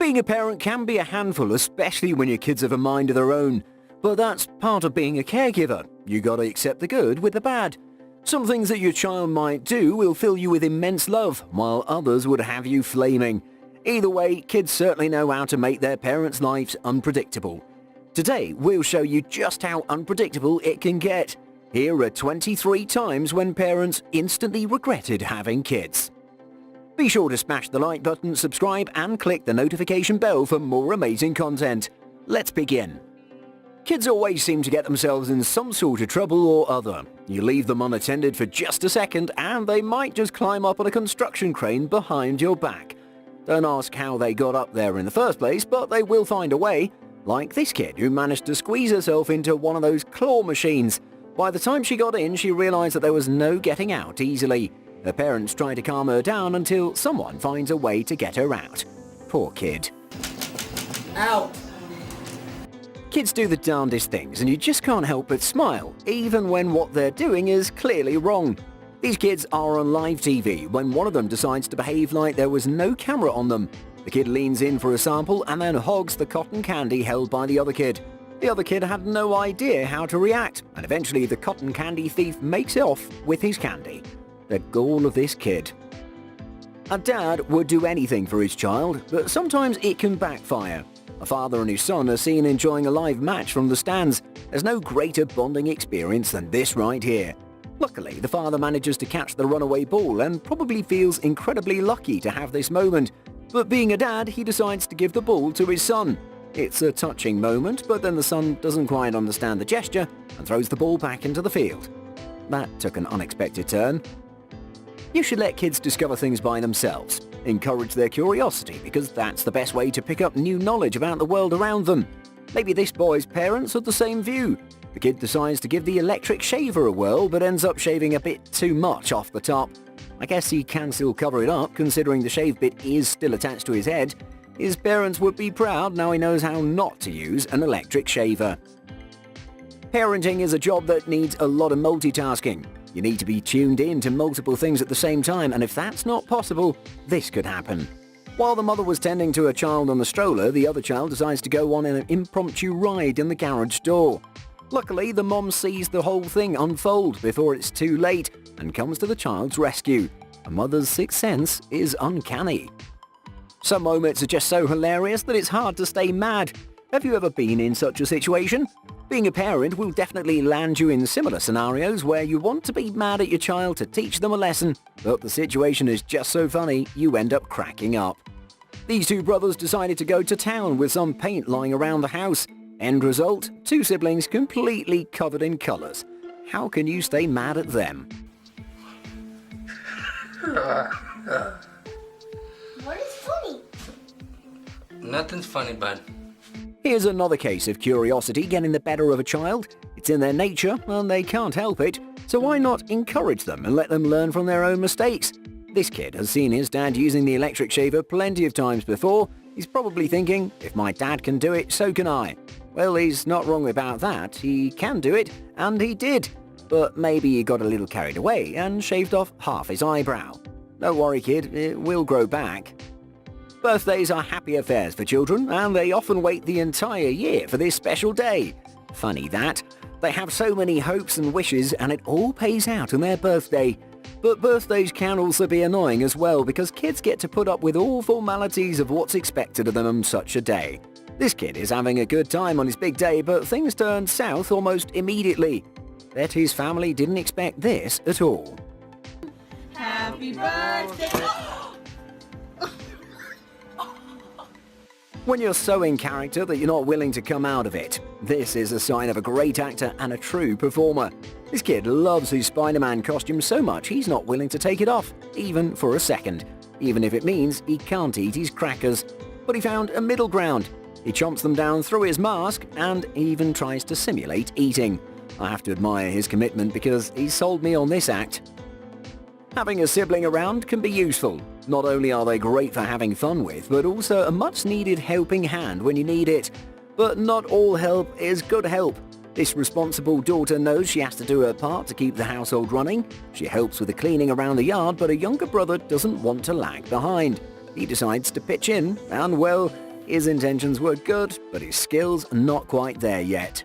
Being a parent can be a handful, especially when your kids have a mind of their own. But that's part of being a caregiver. You gotta accept the good with the bad. Some things that your child might do will fill you with immense love, while others would have you flaming. Either way, kids certainly know how to make their parents' lives unpredictable. Today, we'll show you just how unpredictable it can get. Here are 23 times when parents instantly regretted having kids. Be sure to smash the like button, subscribe, and click the notification bell for more amazing content. Let's begin. Kids always seem to get themselves in some sort of trouble or other. You leave them unattended for just a second and they might just climb up on a construction crane behind your back. Don't ask how they got up there in the first place, but they will find a way. Like this kid who managed to squeeze herself into one of those claw machines. By the time she got in, she realized that there was no getting out easily. Her parents try to calm her down until someone finds a way to get her out. Poor kid. Ow! Kids do the darndest things and you just can't help but smile, even when what they're doing is clearly wrong. These kids are on live TV when one of them decides to behave like there was no camera on them. The kid leans in for a sample and then hogs the cotton candy held by the other kid. The other kid had no idea how to react, and eventually the cotton candy thief makes off with his candy. The gall of this kid. A dad would do anything for his child, but sometimes it can backfire. A father and his son are seen enjoying a live match from the stands. There's no greater bonding experience than this right here. Luckily, the father manages to catch the runaway ball and probably feels incredibly lucky to have this moment. But being a dad, he decides to give the ball to his son. It's a touching moment, but then the son doesn't quite understand the gesture and throws the ball back into the field. That took an unexpected turn. You should let kids discover things by themselves. Encourage their curiosity because that's the best way to pick up new knowledge about the world around them. Maybe this boy's parents had the same view. The kid decides to give the electric shaver a whirl but ends up shaving a bit too much off the top. I guess he can still cover it up considering the shave bit is still attached to his head. His parents would be proud now he knows how not to use an electric shaver. Parenting is a job that needs a lot of multitasking. You need to be tuned in to multiple things at the same time, and if that's not possible, this could happen. While the mother was tending to a child on the stroller, the other child decides to go on an impromptu ride in the garage door. Luckily, the mom sees the whole thing unfold before it's too late and comes to the child's rescue. A mother's sixth sense is uncanny. Some moments are just so hilarious that it's hard to stay mad. Have you ever been in such a situation? Being a parent will definitely land you in similar scenarios where you want to be mad at your child to teach them a lesson, but the situation is just so funny you end up cracking up. These two brothers decided to go to town with some paint lying around the house. End result, two siblings completely covered in colours. How can you stay mad at them? What is funny? Nothing's funny, bud. Here's another case of curiosity getting the better of a child. It's in their nature and they can't help it, so why not encourage them and let them learn from their own mistakes? This kid has seen his dad using the electric shaver plenty of times before. He's probably thinking, if my dad can do it, so can I. Well, he's not wrong about that. He can do it, and he did. But maybe he got a little carried away and shaved off half his eyebrow. Don't worry, kid, it will grow back. Birthdays are happy affairs for children, and they often wait the entire year for this special day. Funny that. They have so many hopes and wishes, and it all pays out on their birthday. But birthdays can also be annoying as well because kids get to put up with all formalities of what's expected of them on such a day. This kid is having a good time on his big day, but things turned south almost immediately. Bet his family didn't expect this at all. Happy birthday! When you're so in character that you're not willing to come out of it, this is a sign of a great actor and a true performer. This kid loves his Spider-Man costume so much he's not willing to take it off, even for a second, even if it means he can't eat his crackers. But he found a middle ground. He chomps them down through his mask and even tries to simulate eating. I have to admire his commitment because he sold me on this act. Having a sibling around can be useful. Not only are they great for having fun with, but also a much-needed helping hand when you need it. But not all help is good help. This responsible daughter knows she has to do her part to keep the household running. She helps with the cleaning around the yard, but her younger brother doesn't want to lag behind. He decides to pitch in, and well, His intentions were good, but his skills not quite there yet.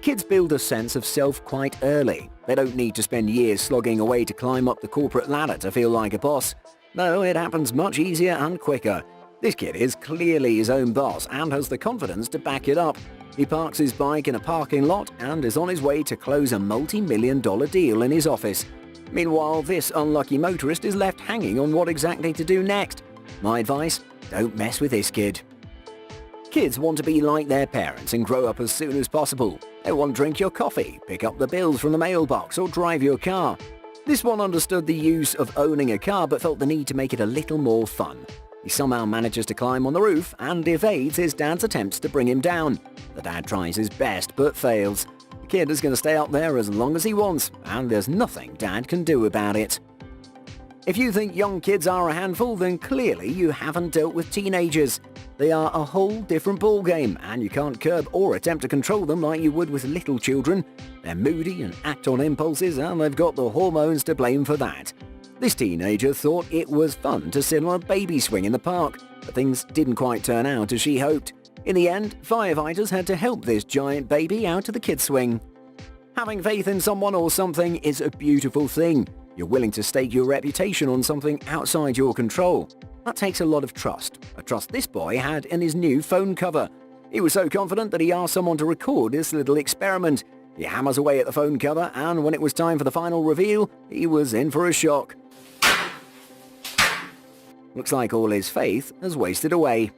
Kids build a sense of self quite early. They don't need to spend years slogging away to climb up the corporate ladder to feel like a boss. No, it happens much easier and quicker. This kid is clearly his own boss and has the confidence to back it up. He parks his bike in a parking lot and is on his way to close a multi-million-dollar deal in his office. Meanwhile, this unlucky motorist is left hanging on what exactly to do next. My advice, don't mess with this kid. Kids want to be like their parents and grow up as soon as possible. They want to drink your coffee, pick up the bills from the mailbox, or drive your car. This one understood the use of owning a car but felt the need to make it a little more fun. He somehow manages to climb on the roof and evades his dad's attempts to bring him down. The dad tries his best but fails. The kid is going to stay up there as long as he wants, and there's nothing dad can do about it. If you think young kids are a handful, then clearly you haven't dealt with teenagers. They are a whole different ballgame, and you can't curb or attempt to control them like you would with little children. They're moody and act on impulses, and they've got the hormones to blame for that. This teenager thought it was fun to sit on a baby swing in the park, but things didn't quite turn out as she hoped. In the end, firefighters had to help this giant baby out of the kid swing. Having faith in someone or something is a beautiful thing. You're willing to stake your reputation on something outside your control. That takes a lot of trust, a trust this boy had in his new phone cover. He was so confident that he asked someone to record this little experiment. He hammers away at the phone cover, and when it was time for the final reveal, he was in for a shock. Looks like all his faith has wasted away.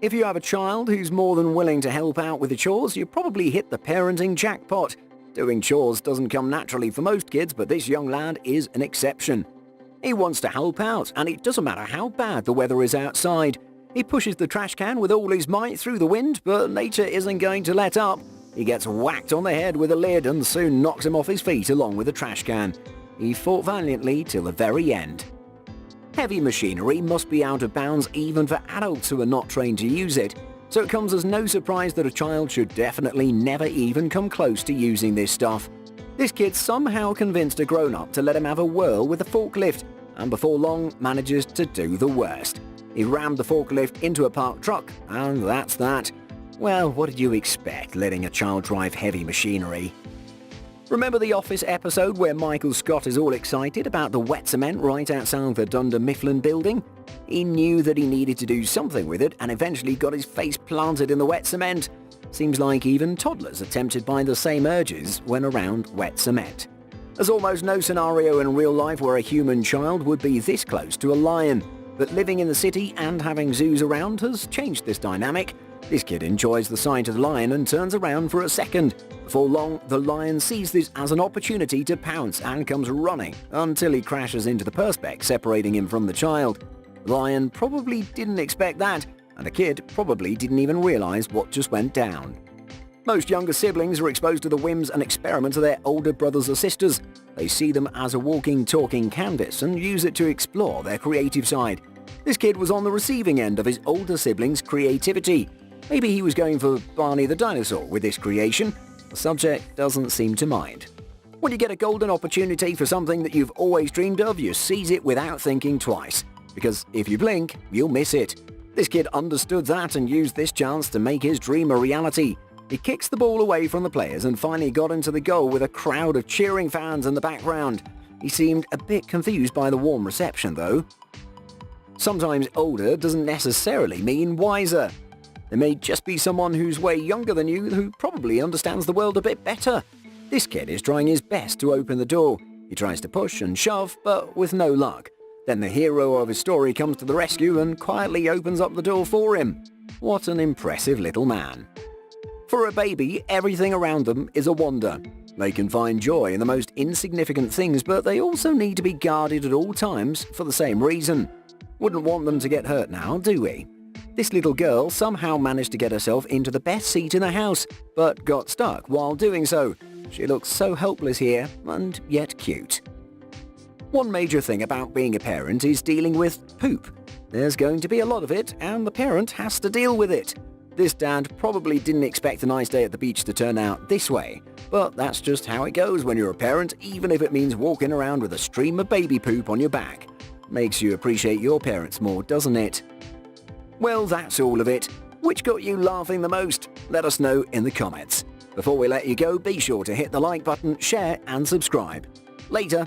If you have a child who's more than willing to help out with the chores, you probably hit the parenting jackpot. Doing chores doesn't come naturally for most kids, but this young lad is an exception. He wants to help out, and it doesn't matter how bad the weather is outside. He pushes the trash can with all his might through the wind, but nature isn't going to let up. He gets whacked on the head with a lid and soon knocks him off his feet along with the trash can. He fought valiantly till the very end. Heavy machinery must be out of bounds even for adults who are not trained to use it, so it comes as no surprise that a child should definitely never even come close to using this stuff. This kid somehow convinced a grown-up to let him have a whirl with a forklift, and before long manages to do the worst. He rammed the forklift into a parked truck, and that's that. Well, what did you expect, letting a child drive heavy machinery? Remember the Office episode where Michael Scott is all excited about the wet cement right outside the Dunder Mifflin building? He knew that he needed to do something with it and eventually got his face planted in the wet cement. Seems like even toddlers are tempted by the same urges when around wet cement. There's almost no scenario in real life where a human child would be this close to a lion, but living in the city and having zoos around has changed this dynamic. This kid enjoys the sight of the lion and turns around for a second. Before long, the lion sees this as an opportunity to pounce and comes running until he crashes into the perspex, separating him from the child. The lion probably didn't expect that, and the kid probably didn't even realize what just went down. Most younger siblings are exposed to the whims and experiments of their older brothers or sisters. They see them as a walking, talking canvas and use it to explore their creative side. This kid was on the receiving end of his older siblings' creativity. Maybe he was going for Barney the dinosaur with this creation. The subject doesn't seem to mind. When you get a golden opportunity for something that you've always dreamed of, you seize it without thinking twice. Because if you blink, you'll miss it. This kid understood that and used this chance to make his dream a reality. He kicks the ball away from the players and finally got into the goal with a crowd of cheering fans in the background. He seemed a bit confused by the warm reception though. Sometimes older doesn't necessarily mean wiser. There may just be someone who's way younger than you who probably understands the world a bit better. This kid is trying his best to open the door. He tries to push and shove, but with no luck. Then the hero of his story comes to the rescue and quietly opens up the door for him. What an impressive little man. For a baby, everything around them is a wonder. They can find joy in the most insignificant things, but they also need to be guarded at all times for the same reason. Wouldn't want them to get hurt now, do we? This little girl somehow managed to get herself into the best seat in the house, but got stuck while doing so. She looks so helpless here, and yet cute. One major thing about being a parent is dealing with poop. There's going to be a lot of it, and the parent has to deal with it. This dad probably didn't expect a nice day at the beach to turn out this way, but that's just how it goes when you're a parent, even if it means walking around with a stream of baby poop on your back. Makes you appreciate your parents more, doesn't it? Well, that's all of it. Which got you laughing the most? Let us know in the comments. Before we let you go, be sure to hit the like button, share and subscribe. Later.